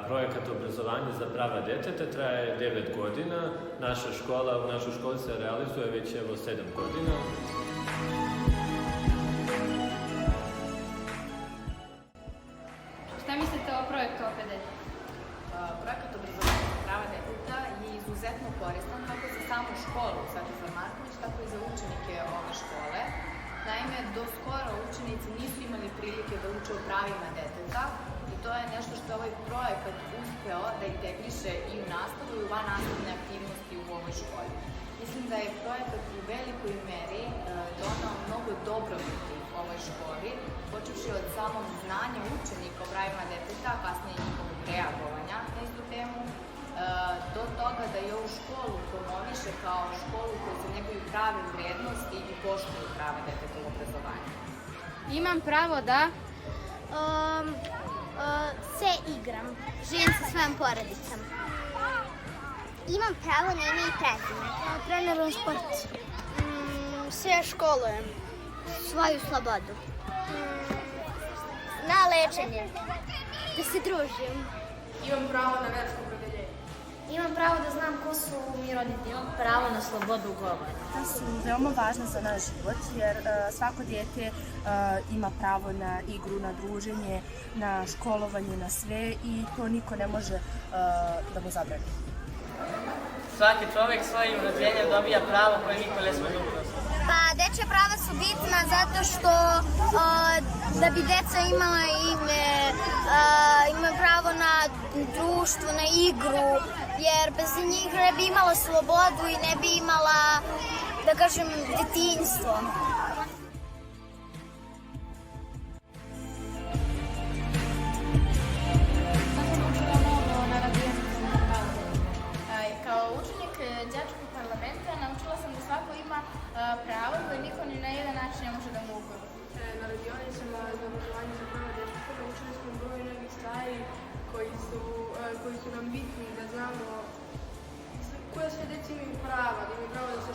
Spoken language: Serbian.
Projekat obrazovanja za prava deteta traje 9 godina. U našoj školi se realizuje već 7 godina. Šta mislite o projektu OPD? Projekat obrazovanja za prava deteta je izuzetno koristan kako za samu školu Svetozar Marković, tako i za učenike ove škole. Naime, do skoro učenici nisu imali prilike da uče o pravima deteta i to je nešto što je ovaj projekat uspeo da integriše i u nastavu i u vannastavne aktivnosti u ovoj školi. Mislim da je projekat u velikoj meri donao mnogo dobrobiti ovoj školi, počevši od samog znanja učenika o pravima deteta, a kasnije njihovog reagovanja na istu temu, do toga da je ovu školu promoviše kao školu koju se neguju prave vrednosti i poštuju prava deteta u obrazovanju. Imam pravo da se igram. Živim sa svojom porodicom. Imam pravo na ime i prezime. Treniram sport. Sve školujem. Svoju slobodu. Na lečenje. Da se družim. Imam pravo na versko opredeljenje. Imam pravo da znam ko su mi roditelji. Imam pravo na slobodu govora. To su veoma važne za naš život jer svako dijete ima pravo na igru, na druženje, na školovanje, na sve i to niko ne može da mu zabrani. Svaki čovjek svojim rođenjem dobija pravo koje niko ne sme da ugrozi. Pa dečja prava su bitna zato što da bi deca imala ime, ima pravo na društvo, na igru, jer bez njih ne bi imala slobodu i ne bi imala, da kažem, detinjstvo. Kao učenik đačkog parlamenta naučila sam da svako ima pravo koje niko ni na jedan način ne može da mu ugrozi. Na radionicama za obrazovanje za prava deteta naučili smo broj novih stvari koji su nam bitni da znamo koja sve deca imaju prava, da imaju pravo da se